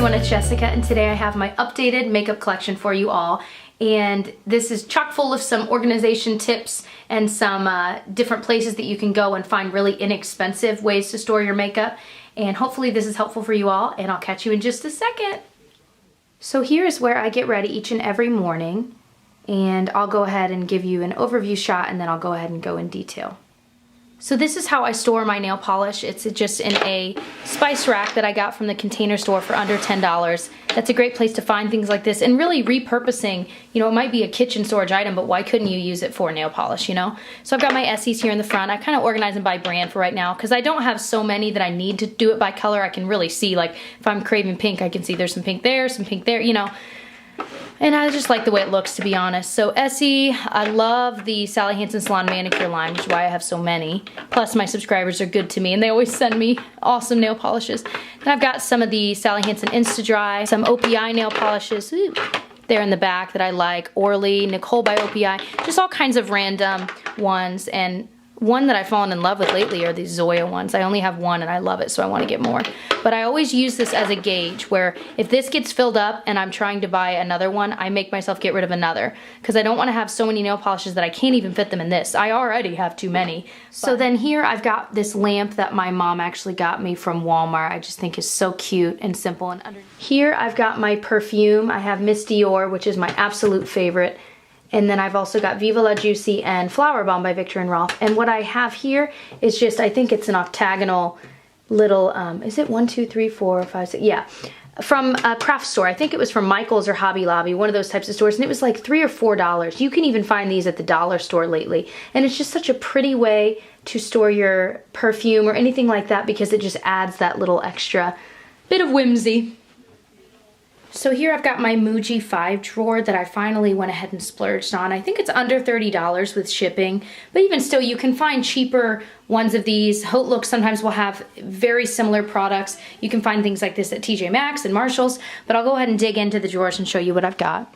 everyone, it's Jessica, and today I have my updated makeup collection for you all. And this is chock full of some organization tips and some different places that you can go and find really inexpensive ways to store your makeup. And hopefully this is helpful for you all, and I'll catch you in just a second. So here's where I get ready each and every morning, and I'll go ahead and give you an overview shot, and then I'll go ahead and go in detail. So this is how I store my nail polish. It's just in a spice rack that I got from the Container Store for under $10. That's a great place to find things like this, and really repurposing, you know, it might be a kitchen storage item, but why couldn't you use it for nail polish, you know? So I've got my Essies here in the front. I kind of organize them by brand for right now because I don't have so many that I need to do it by color. I can really see, like, if I'm craving pink, I can see there's some pink there, you know. And I just like the way it looks, to be honest. So Essie, I love the Sally Hansen Salon manicure line, which is why I have so many. Plus my subscribers are good to me and they always send me awesome nail polishes. Then I've got some of the Sally Hansen Insta-Dry, some OPI nail polishes. Ooh, there in the back that I like. Orly, Nicole by OPI, just all kinds of random ones. And one that I've fallen in love with lately are these Zoya ones. I only have one and I love it, so I want to get more. But I always use this as a gauge where if this gets filled up and I'm trying to buy another one, I make myself get rid of another because I don't want to have so many nail polishes that I can't even fit them in this. I already have too many. So then here I've got this lamp that my mom actually got me from Walmart. I just think is so cute and simple. And here I've got my perfume. I have Miss Dior, which is my absolute favorite. And then I've also got Viva La Juicy and Flower Bomb by Viktor and Rolf. And what I have here is just, I think it's an octagonal little, is it 1, 2, 3, 4, 5, 6? Yeah, from a craft store. I think it was from Michael's or Hobby Lobby, one of those types of stores. And it was like $3 or $4. You can even find these at the dollar store lately. And it's just such a pretty way to store your perfume or anything like that because it just adds that little extra bit of whimsy. So here I've got my Muji 5 drawer that I finally went ahead and splurged on. I think it's under $30 with shipping, but even still you can find cheaper ones of these. HauteLook sometimes will have very similar products. You can find things like this at TJ Maxx and Marshall's, but I'll go ahead and dig into the drawers and show you what I've got.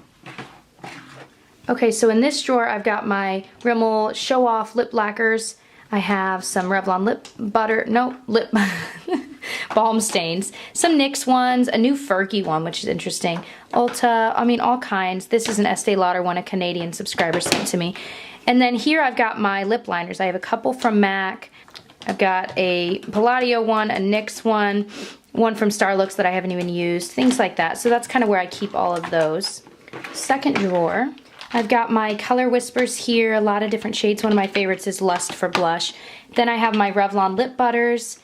Okay, so in this drawer I've got my Rimmel Show Off lip lacquers. I have some Revlon lip balm stains, some NYX ones, a new Fergie one, which is interesting, Ulta, I mean all kinds. This is an Estee Lauder one, a Canadian subscriber sent to me. And then here I've got my lip liners. I have a couple from MAC. I've got a Palladio one, a NYX one from Starlooks that I haven't even used, things like that. So that's kind of where I keep all of those. Second drawer, I've got my Color Whispers here, a lot of different shades. One of my favorites is Lust for Blush. Then I have my Revlon lip butters.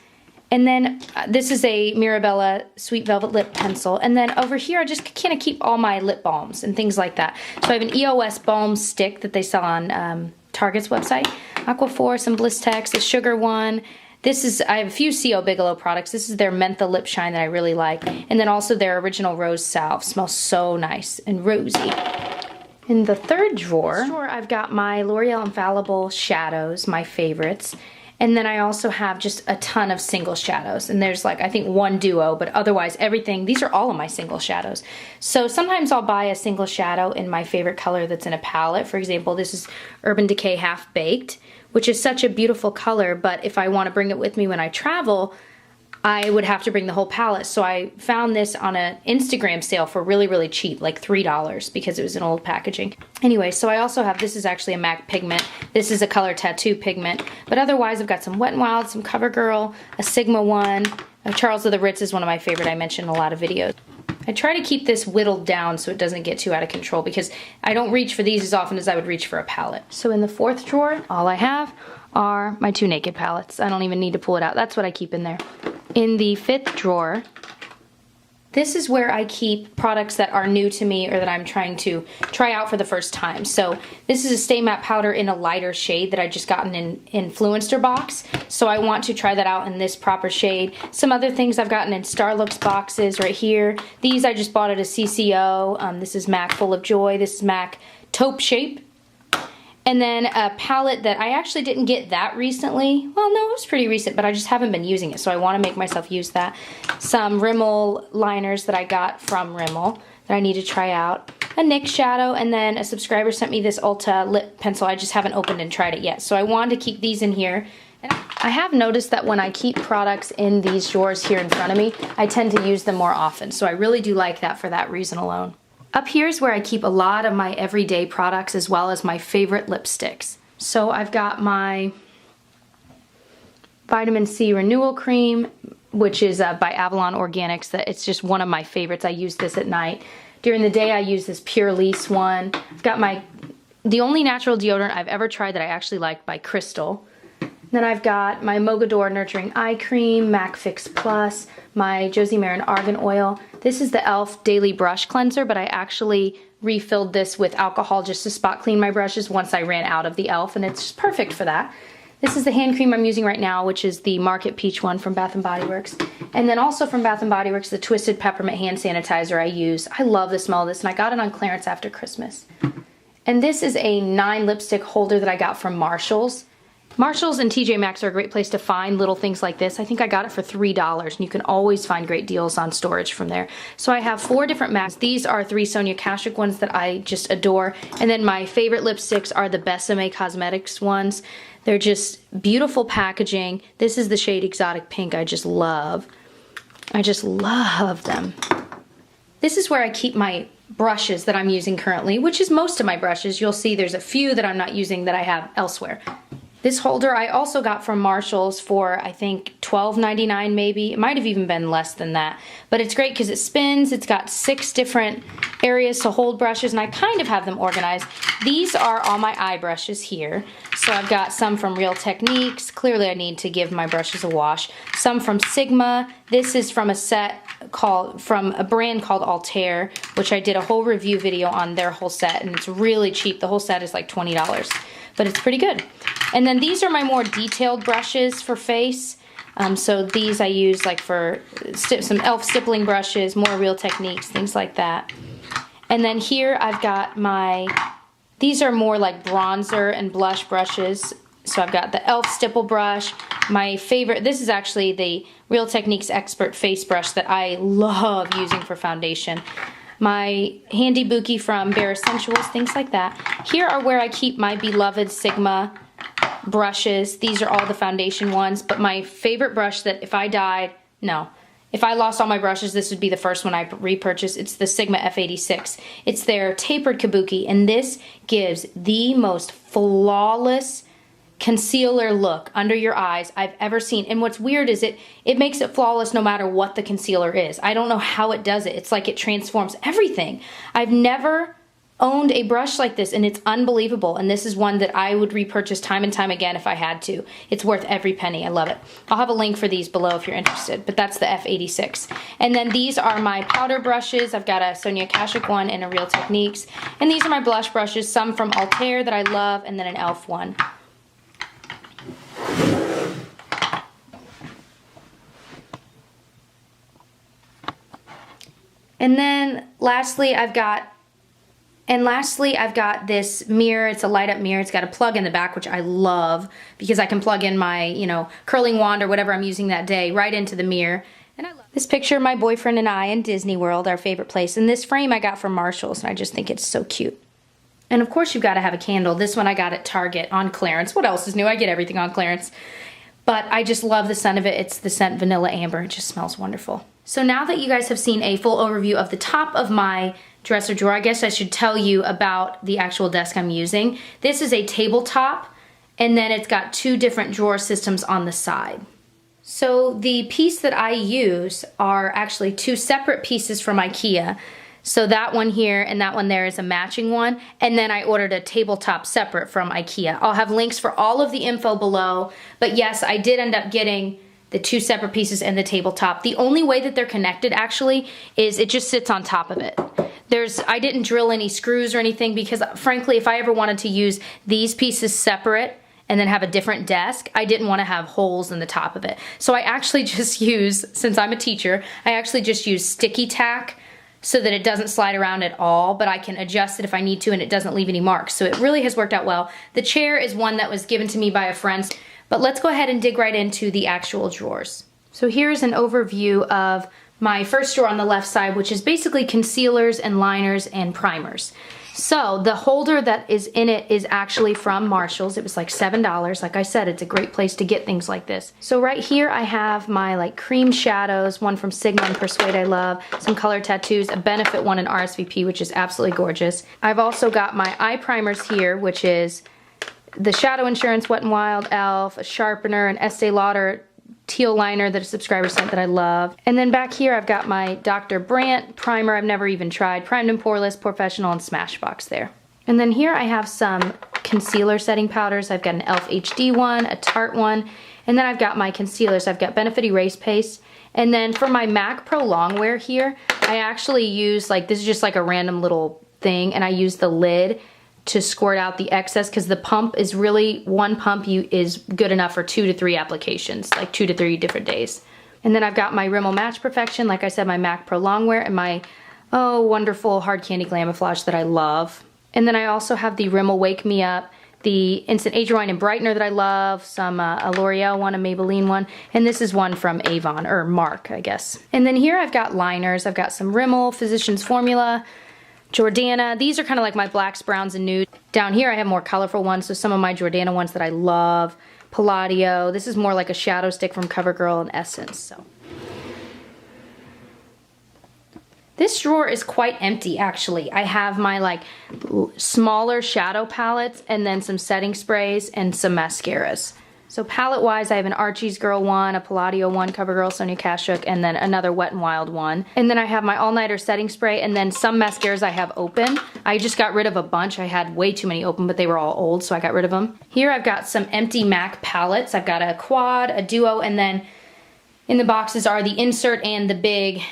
And then this is a Mirabella Sweet Velvet Lip Pencil. And then over here I just kind of keep all my lip balms and things like that. So I have an EOS balm stick that they sell on Target's website. Aquaphor, some Blistex, a sugar one. This is, I have a few C.O. Bigelow products. This is their Mentha Lip Shine that I really like. And then also their original Rose Salve. Smells so nice and rosy. In the third drawer, I've got my L'Oreal Infallible shadows, my favorites. And then I also have just a ton of single shadows. And there's like, I think one duo, but otherwise everything, these are all of my single shadows. So sometimes I'll buy a single shadow in my favorite color that's in a palette. For example, this is Urban Decay Half Baked, which is such a beautiful color, but if I want to bring it with me when I travel, I would have to bring the whole palette. So I found this on an Instagram sale for really, really cheap, like $3 because it was an old packaging. Anyway, so I also have, this is actually a MAC pigment. This is a Color Tattoo pigment. But otherwise I've got some Wet n Wild, some CoverGirl, a Sigma one. Charles of the Ritz is one of my favorite. I mentioned in a lot of videos. I try to keep this whittled down so it doesn't get too out of control because I don't reach for these as often as I would reach for a palette. So in the fourth drawer, all I have are my two Naked palettes. I don't even need to pull it out. That's what I keep in there. In the fifth drawer, this is where I keep products that are new to me or that I'm trying to try out for the first time. So this is a Stay Matte powder in a lighter shade that I just gotten in Influencer box. So I want to try that out in this proper shade. Some other things I've gotten in Starlooks boxes right here. These I just bought at a CCO. This is MAC Full of Joy. This is MAC Taupe Shape. And then a palette that I actually didn't get that recently. Well, no, it was pretty recent, but I just haven't been using it, so I want to make myself use that. Some Rimmel liners that I got from Rimmel that I need to try out. A NYX shadow, and then a subscriber sent me this Ulta lip pencil. I just haven't opened and tried it yet. So I wanted to keep these in here And I have noticed that when I keep products in these drawers here in front of me, I tend to use them more often. So I really do like that for that reason alone. Up here is where I keep a lot of my everyday products as well as my favorite lipsticks. So I've got my Vitamin C Renewal Cream, which is by Avalon Organics. That it's just one of my favorites. I use this at night. During the day I use this Pure Lease one. I've got the only natural deodorant I've ever tried that I actually liked by Crystal. Then I've got my Mogador Nurturing Eye Cream, MAC Fix Plus, my Josie Maran Argan Oil. This is the e.l.f. Daily Brush Cleanser, but I actually refilled this with alcohol just to spot clean my brushes once I ran out of the e.l.f. and it's just perfect for that. This is the hand cream I'm using right now, which is the Market Peach one from Bath & Body Works. And then also from Bath & Body Works, the Twisted Peppermint Hand Sanitizer I use. I love the smell of this, and I got it on clearance after Christmas. And this is a 9 lipstick holder that I got from Marshalls. Marshalls and TJ Maxx are a great place to find little things like this. I think I got it for $3, and you can always find great deals on storage from there. So I have 4 different MACs. These are 3 Sonia Kashuk ones that I just adore. And then my favorite lipsticks are the Besame Cosmetics ones. They're just beautiful packaging. This is the shade Exotic Pink. I just love them. This is where I keep my brushes that I'm using currently, which is most of my brushes. You'll see there's a few that I'm not using that I have elsewhere. This holder I also got from Marshalls for, I think, $12.99 maybe. It might have even been less than that. But it's great because it spins. It's got 6 different areas to hold brushes, and I kind of have them organized. These are all my eye brushes here. So I've got some from Real Techniques. Clearly I need to give my brushes a wash. Some from Sigma. This is from from a brand called Altair, which I did a whole review video on their whole set, and it's really cheap. The whole set is like $20. But it's pretty good. And then these are my more detailed brushes for face. So these I use like for some e.l.f. stippling brushes, more Real Techniques, things like that. And then here I've got these are more like bronzer and blush brushes. So I've got the e.l.f. stipple brush. My favorite, this is actually the Real Techniques Expert Face Brush that I love using for foundation. My Handy Buki from Bare Essentials, things like that. Here are where I keep my beloved Sigma brushes. These are all the foundation ones, but my favorite brush that if I lost all my brushes, this would be the first one I repurchased. It's the Sigma F86. It's their tapered kabuki, and this gives the most flawless concealer look under your eyes I've ever seen. And what's weird is it makes it flawless no matter what the concealer is. I don't know how it does it. It's like it transforms everything. I've never owned a brush like this, and it's unbelievable. And this is one that I would repurchase time and time again if I had to. It's worth every penny. I love it. I'll have a link for these below if you're interested, but that's the F86. And then these are my powder brushes. I've got a Sonia Kashuk one and a Real Techniques. And these are my blush brushes, some from Altair that I love, and then an e.l.f. one. And then lastly, I've got this mirror. It's a light up mirror. It's got a plug in the back, which I love because I can plug in my, curling wand or whatever I'm using that day right into the mirror. And I love this picture of my boyfriend and I in Disney World, our favorite place. And this frame I got from Marshalls, and I just think it's so cute. And of course you've got to have a candle. This one I got at Target on clearance. What else is new? I get everything on clearance. But I just love the scent of it. It's the scent Vanilla Amber. It just smells wonderful. So now that you guys have seen a full overview of the top of my dresser drawer, I guess I should tell you about the actual desk I'm using. This is a tabletop, and then it's got 2 different drawer systems on the side. So the piece that I use are actually 2 separate pieces from IKEA. So that one here and that one there is a matching one, and then I ordered a tabletop separate from IKEA. I'll have links for all of the info below, but yes, I did end up getting the 2 separate pieces and the tabletop. The only way that they're connected actually is it just sits on top of it. I didn't drill any screws or anything because frankly, if I ever wanted to use these pieces separate and then have a different desk, I didn't want to have holes in the top of it. So I actually just use, since I'm a teacher, I actually just use sticky tack so that it doesn't slide around at all, but I can adjust it if I need to and it doesn't leave any marks. So it really has worked out well. The chair is one that was given to me by a friend, but let's go ahead and dig right into the actual drawers. So here's an overview of my first drawer on the left side, which is basically concealers and liners and primers. So the holder that is in it is actually from Marshall's. It was like $7. Like I said, it's a great place to get things like this. So right here I have my like cream shadows, one from Sigma and Persuade I love, some color tattoos, a Benefit one in RSVP, which is absolutely gorgeous. I've also got my eye primers here, which is the Shadow Insurance Wet n Wild e.l.f., a sharpener, an Estee Lauder teal liner that a subscriber sent that I love. And then back here I've got my Dr. Brandt primer I've never even tried, Primed and Poreless, Professional, and Smashbox there. And then here I have some concealer setting powders. I've got an e.l.f. HD one, a Tarte one, and then I've got my concealers. I've got Benefit Erase Paste. And then for my MAC Pro Longwear here, I actually use, like, this is just like a random little thing, and I use the lid to squirt out the excess, because the pump is really, one pump is good enough for 2 to 3 applications, like 2 to 3 different days. And then I've got my Rimmel Match Perfection, like I said, my MAC Pro Longwear, and my, oh, wonderful Hard Candy Glamouflage that I love. And then I also have the Rimmel Wake Me Up, the Instant Age Rewind and Brightener that I love, some a L'Oreal one, a Maybelline one, and this is one from Avon, or Mark, I guess. And then here I've got liners. I've got some Rimmel, Physicians Formula, Jordana. These are kind of like my blacks, browns, and nude. Down here I have more colorful ones, so some of my Jordana ones that I love. Palladio. This is more like a shadow stick from CoverGirl and Essence. So this drawer is quite empty, actually. I have my like smaller shadow palettes and then some setting sprays and some mascaras. So palette-wise, I have an Archie's Girl one, a Palladio one, CoverGirl, Sonia Kashuk, and then another Wet n Wild one. And then I have my All Nighter setting spray, and then some mascaras I have open. I just got rid of a bunch. I had way too many open, but they were all old, so I got rid of them. Here I've got some empty MAC palettes. I've got a quad, a duo, and then in the boxes are the insert and the big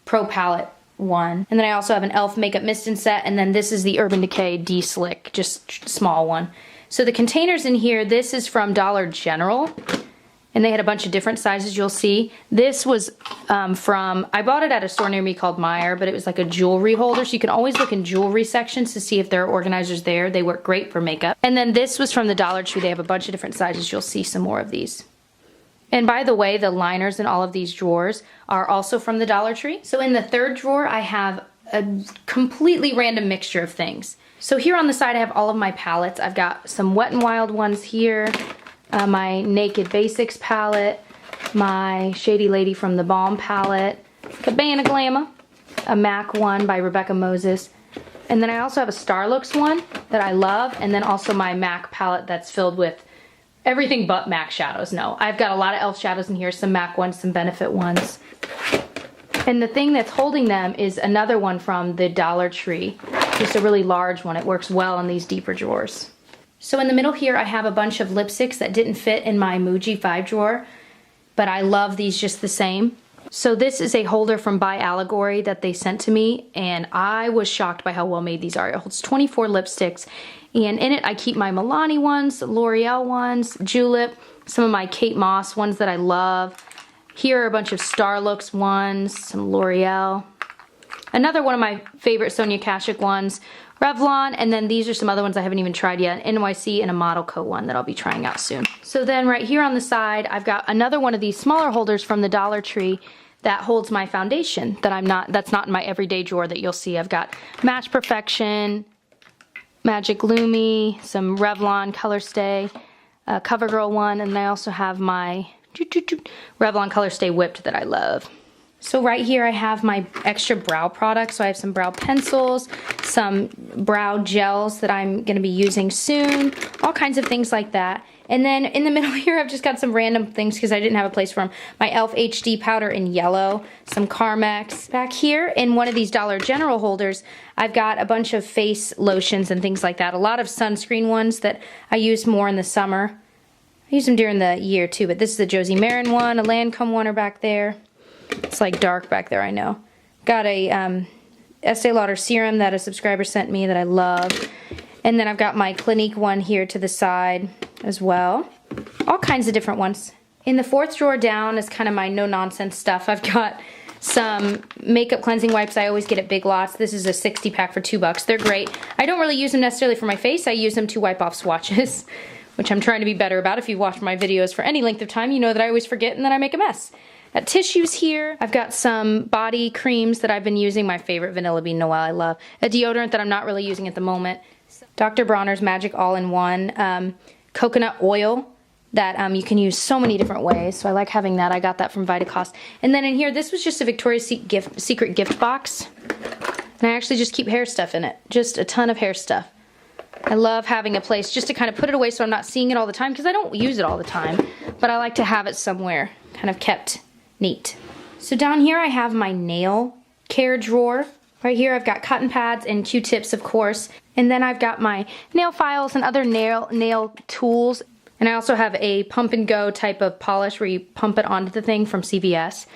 Pro Palette one. And then I also have an e.l.f. Makeup Mist and Set, and then this is the Urban Decay D-Slick, just small one. So the containers in here, this is from Dollar General, and they had a bunch of different sizes, you'll see. This was I bought it at a store near me called Meijer, but it was like a jewelry holder, so you can always look in jewelry sections to see if there are organizers there. They work great for makeup. And then this was from the Dollar Tree. They have a bunch of different sizes. You'll see some more of these. And by the way, the liners in all of these drawers are also from the Dollar Tree. So in the third drawer, I have a completely random mixture of things. So here on the side I have all of my palettes. I've got some Wet n Wild ones here, my Naked Basics palette, my Shady Lady from the Balm palette, Cabana Glamour, a MAC one by Rebecca Moses, and then I also have a Starlooks one that I love, and then also my MAC palette that's filled with everything but MAC shadows. No, I've got a lot of e.l.f. shadows in here, some MAC ones, some Benefit ones. And the thing that's holding them is another one from the Dollar Tree. Just a really large one. It works well in these deeper drawers. So in the middle here I have a bunch of lipsticks that didn't fit in my Muji 5 drawer, but I love these just the same. So this is a holder from By Allegory that they sent to me, and I was shocked by how well made these are. It holds 24 lipsticks, and in it I keep my Milani ones, L'Oreal ones, Julep, some of my Kate Moss ones that I love. Here are a bunch of Starlooks ones, some L'Oreal. Another one of my favorite Sonia Kashuk ones, Revlon, and then these are some other ones I haven't even tried yet, NYC and a Model Co one that I'll be trying out soon. So then right here on the side, I've got another one of these smaller holders from the Dollar Tree that holds my foundation that's not in my everyday drawer that you'll see. I've got Match Perfection, Magic Lumi, some Revlon Color Stay, CoverGirl one, and I also have my Revlon Color Stay Whipped that I love. So right here I have my extra brow products. So I have some brow pencils, some brow gels that I'm going to be using soon, all kinds of things like that. And then in the middle here I've just got some random things because I didn't have a place for them. My e.l.f. HD powder in yellow, some Carmex. Back here in one of these Dollar General holders I've got a bunch of face lotions and things like that. A lot of sunscreen ones that I use more in the summer. I use them during the year too, but this is the Josie Maran one, a Lancome one are back there. It's like dark back there, I know. Got a Estee Lauder serum that a subscriber sent me that I love. And then I've got my Clinique one here to the side as well. All kinds of different ones. In the fourth drawer down is kind of my no-nonsense stuff. I've got some makeup cleansing wipes I always get at Big Lots. This is a 60 pack for $2. They're great. I don't really use them necessarily for my face. I use them to wipe off swatches, which I'm trying to be better about. If you've watched my videos for any length of time, you know that I always forget and then I make a mess. Got tissues here. I've got some body creams that I've been using. My favorite, Vanilla Bean Noel, I love. A deodorant that I'm not really using at the moment. Dr. Bronner's Magic All-in-One coconut oil that you can use so many different ways. So I like having that. I got that from Vitacost. And then in here, this was just a Victoria's Secret gift box. And I actually just keep hair stuff in it. Just a ton of hair stuff. I love having a place just to kind of put it away so I'm not seeing it all the time, because I don't use it all the time. But I like to have it somewhere, kind of kept neat. So down here I have my nail care drawer. Right here I've got cotton pads and Q-tips, of course. And then I've got my nail files and other nail tools. And I also have a pump and go type of polish where you pump it onto the thing from CVS.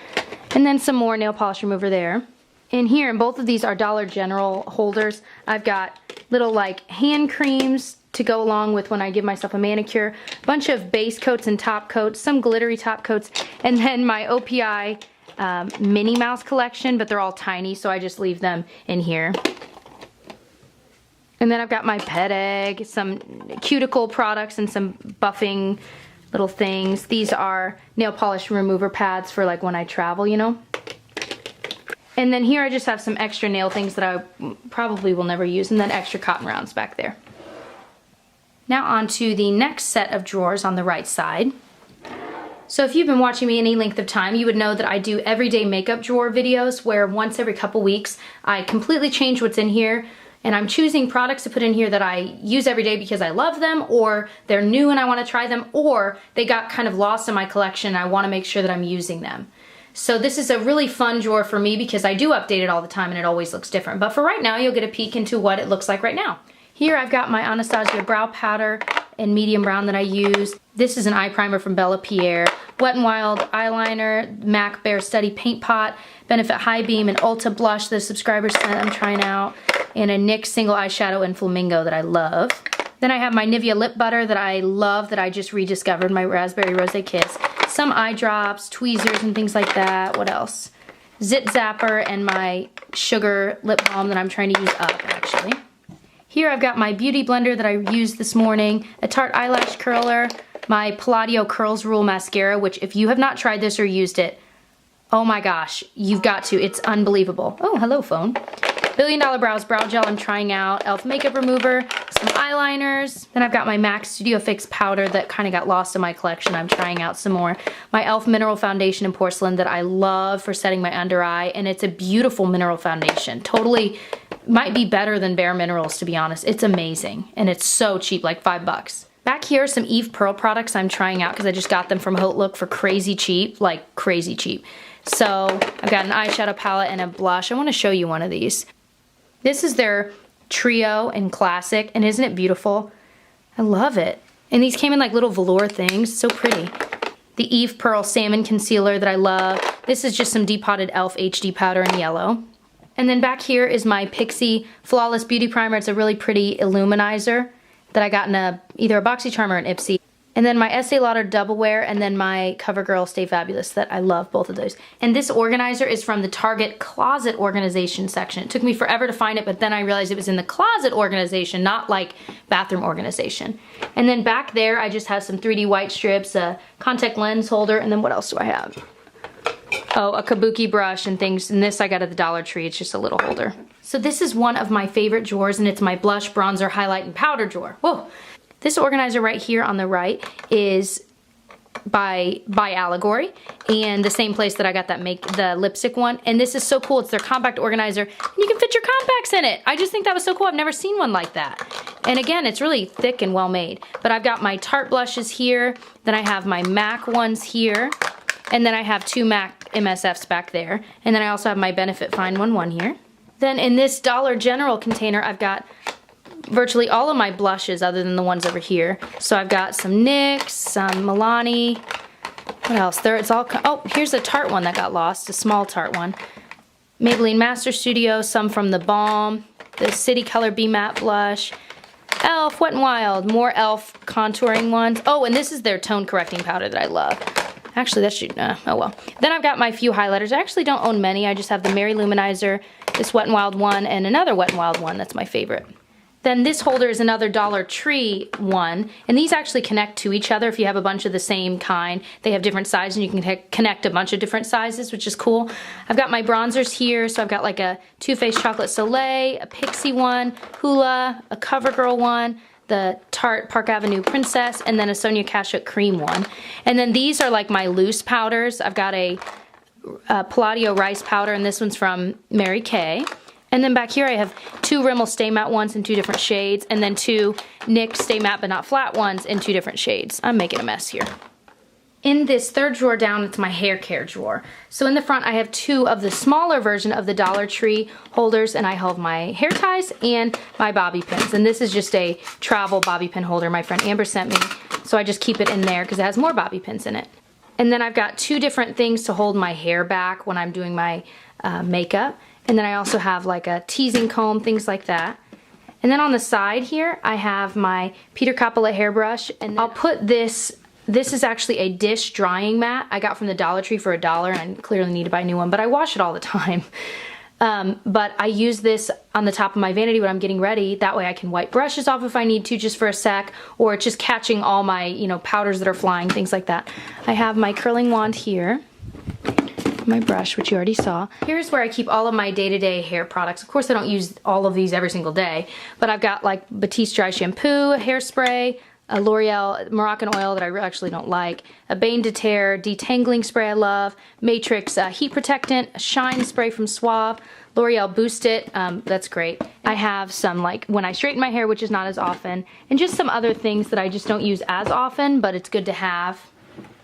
And then some more nail polish remover there. In here, and both of these are Dollar General holders, I've got little like hand creams to go along with when I give myself a manicure, a bunch of base coats and top coats, some glittery top coats, and then my OPI Minnie Mouse collection, but they're all tiny, so I just leave them in here. And then I've got my Pet Egg, some cuticle products, and some buffing little things. These are nail polish remover pads for like when I travel, you know. And then here I just have some extra nail things that I probably will never use, and then extra cotton rounds back there. Now on to the next set of drawers on the right side. So if you've been watching me any length of time, you would know that I do everyday makeup drawer videos where once every couple weeks I completely change what's in here, and I'm choosing products to put in here that I use every day because I love them, or they're new and I want to try them, or they got kind of lost in my collection and I want to make sure that I'm using them. So this is a really fun drawer for me because I do update it all the time and it always looks different. But for right now, you'll get a peek into what it looks like right now. Here I've got my Anastasia brow powder in medium brown that I use. This is an eye primer from Bella Pierre. Wet n Wild eyeliner, MAC Bare Study paint pot, Benefit High Beam, and Ulta blush, the subscribers sent I'm trying out, and a NYX single eyeshadow in Flamingo that I love. Then I have my Nivea lip butter that I love, that I just rediscovered, my Raspberry Rose Kiss. Some eye drops, tweezers, and things like that. What else? Zit Zapper and my Sugar lip balm that I'm trying to use up, actually. Here I've got my beauty blender that I used this morning, a Tarte eyelash curler, my Palladio Curls Rule mascara, which if you have not tried this or used it, oh my gosh, you've got to. It's unbelievable. Oh, hello phone. Billion Dollar Brows Brow Gel I'm trying out, e.l.f. makeup remover, some eyeliners. Then I've got my MAC Studio Fix powder that kind of got lost in my collection. I'm trying out some more. My e.l.f. mineral foundation in porcelain that I love for setting my under eye, and it's a beautiful mineral foundation. Totally might be better than Bare Minerals, to be honest. It's amazing, and it's so cheap, like $5. Back here are some Eve Pearl products I'm trying out because I just got them from Haute Look for crazy cheap, like crazy cheap. So I've got an eyeshadow palette and a blush. I want to show you one of these. This is their Trio and Classic, and isn't it beautiful? I love it. And these came in like little velour things, so pretty. The Eve Pearl Salmon Concealer that I love. This is just some depotted e.l.f. HD powder in yellow. And then back here is my Pixi Flawless Beauty Primer. It's a really pretty illuminizer that I got in either a BoxyCharm or an Ipsy. And then my Estee Lauder Double Wear, and then my CoverGirl Stay Fabulous that I love, both of those. And this organizer is from the Target Closet Organization section. It took me forever to find it, but then I realized it was in the closet organization, not like bathroom organization. And then back there, I just have some 3D white strips, a contact lens holder, and then what else do I have? Oh, a kabuki brush and things, and this I got at the Dollar Tree. It's just a little holder. So this is one of my favorite drawers, and it's my blush, bronzer, highlight, and powder drawer. Whoa! This organizer right here on the right is by Allegory, and the same place that I got that the lipstick one. And this is so cool. It's their compact organizer, and you can fit your compacts in it. I just think that was so cool. I've never seen one like that. And again, it's really thick and well made. But I've got my Tarte blushes here, then I have my MAC ones here, and then I have two MAC MSFs back there. And then I also have my Benefit Fine 1 here. Then in this Dollar General container, I've got virtually all of my blushes other than the ones over here. So I've got some NYX, some Milani. What else? Oh, here's a Tarte one that got lost, a small Tarte one. Maybelline Master Studio, some from The Balm, the City Color Be Matte Blush, e.l.f. Wet n Wild, more e.l.f. contouring ones. Oh, and this is their tone correcting powder that I love. Actually, that should, oh well. Then I've got my few highlighters. I actually don't own many. I just have the Mary Luminizer, this Wet n Wild one, and another Wet n Wild one that's my favorite. Then this holder is another Dollar Tree one, and these actually connect to each other if you have a bunch of the same kind. They have different sizes and you can connect a bunch of different sizes, which is cool. I've got my bronzers here, so I've got like a Too Faced Chocolate Soleil, a Pixie one, Hoola, a CoverGirl one, the Tarte Park Avenue Princess, and then a Sonia Kashuk Cream one. And then these are like my loose powders. I've got a Palladio Rice powder, and this one's from Mary Kay. And then back here I have 2 Rimmel Stay Matte ones in 2 different shades, and then 2 NYX Stay Matte but not flat ones in 2 different shades. I'm making a mess here. In this third drawer down, it's my hair care drawer. So in the front I have 2 of the smaller version of the Dollar Tree holders, and I hold my hair ties and my bobby pins. And this is just a travel bobby pin holder my friend Amber sent me, so I just keep it in there because it has more bobby pins in it. And then I've got 2 different things to hold my hair back when I'm doing my makeup. And then I also have like a teasing comb, things like that. And then on the side here, I have my Peter Coppola hairbrush, and I'll put this is actually a dish drying mat I got from the Dollar Tree for $1, and I clearly need to buy a new one, but I wash it all the time. But I use this on the top of my vanity when I'm getting ready. That way I can wipe brushes off if I need to just for a sec, or it's just catching all my, you know, powders that are flying, things like that. I have my curling wand here, my brush, which you already saw. Here's where I keep all of my day-to-day hair products. Of course, I don't use all of these every single day, but I've got like Batiste Dry Shampoo, hairspray, a L'Oreal Moroccan oil that I actually don't like, a Bane de Terre detangling spray I love, Matrix heat protectant, a shine spray from Suave, L'Oreal Boost It, that's great. I have some like when I straighten my hair, which is not as often, and just some other things that I just don't use as often, but it's good to have.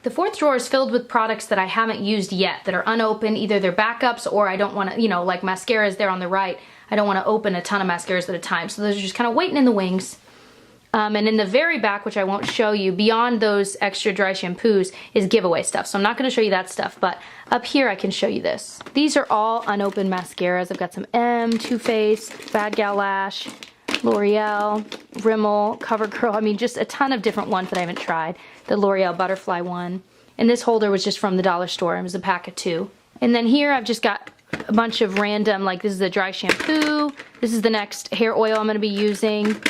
The fourth drawer is filled with products that I haven't used yet, that are unopened. Either they're backups or I don't want to, you know, like mascaras there on the right. I don't want to open a ton of mascaras at a time. So those are just kind of waiting in the wings. And in the very back, which I won't show you, beyond those extra dry shampoos is giveaway stuff. So I'm not going to show you that stuff, but up here I can show you this. These are all unopened mascaras. I've got some Too Faced, Bad Gal Lash, L'Oreal, Rimmel, CoverGirl. I mean, just a ton of different ones that I haven't tried. The L'Oreal Butterfly one. And this holder was just from the dollar store. It was a pack of 2. And then here I've just got a bunch of random, like this is a dry shampoo. This is the next hair oil I'm going to be using.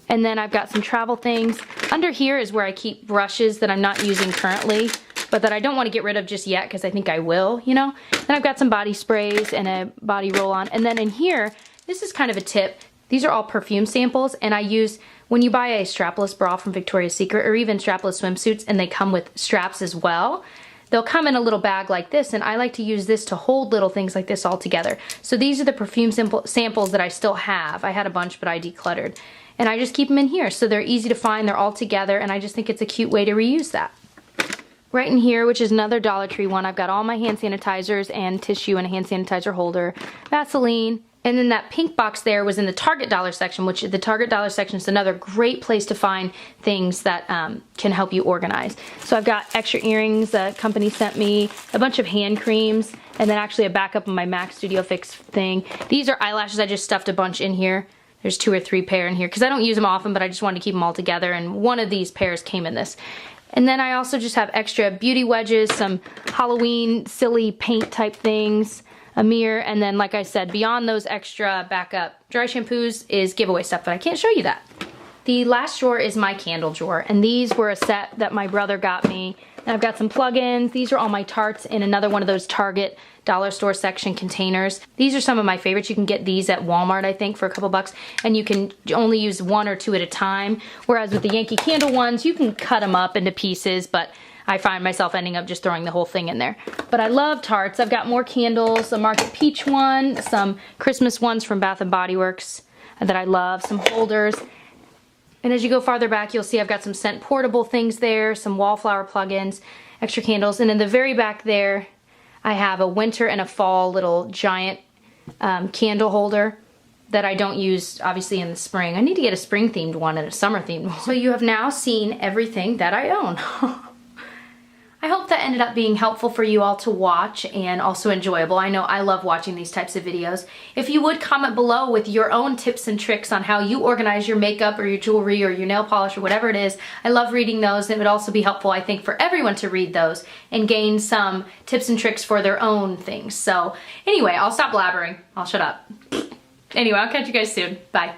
And then I've got some travel things. Under here is where I keep brushes that I'm not using currently, but that I don't want to get rid of just yet because I think I will, you know. Then I've got some body sprays and a body roll-on. And then in here, this is kind of a tip. These are all perfume samples, and I use, when you buy a strapless bra from Victoria's Secret or even strapless swimsuits and they come with straps as well, they'll come in a little bag like this, and I like to use this to hold little things like this all together. So these are the perfume samples that I still have. I had a bunch, but I decluttered. And I just keep them in here, so they're easy to find, they're all together, and I just think it's a cute way to reuse that. Right in here, which is another Dollar Tree one, I've got all my hand sanitizers and tissue and a hand sanitizer holder, Vaseline, and then that pink box there was in the Target dollar section, which the Target dollar section is another great place to find things that can help you organize. So I've got extra earrings the company sent me, a bunch of hand creams, and then actually a backup of my MAC Studio Fix thing. These are eyelashes, I just stuffed a bunch in here. There's 2 or 3 pair in here because I don't use them often, but I just wanted to keep them all together, and one of these pairs came in this. And then I also just have extra beauty wedges, some Halloween silly paint type things, a mirror, and then like I said, beyond those extra backup dry shampoos is giveaway stuff, but I can't show you that. The last drawer is my candle drawer, and these were a set that my brother got me. And I've got some plug-ins. These are all my Tartes in another one of those Target dollar store section containers. These are some of my favorites. You can get these at Walmart, I think, for a couple bucks, and you can only use 1 or 2 at a time. Whereas with the Yankee Candle ones, you can cut them up into pieces, but I find myself ending up just throwing the whole thing in there. But I love Tartes. I've got more candles, a Market Peach one, some Christmas ones from Bath & Body Works that I love, some holders. And as you go farther back, you'll see I've got some scent portable things there, some wallflower plugins, extra candles. And in the very back there, I have a winter and a fall little giant candle holder that I don't use, obviously, in the spring. I need to get a spring-themed one and a summer-themed one. So you have now seen everything that I own. I hope that ended up being helpful for you all to watch and also enjoyable. I know I love watching these types of videos. If you would comment below with your own tips and tricks on how you organize your makeup or your jewelry or your nail polish or whatever it is, I love reading those. It would also be helpful, I think, for everyone to read those and gain some tips and tricks for their own things. So anyway, I'll stop blabbering. I'll shut up. Anyway, I'll catch you guys soon. Bye.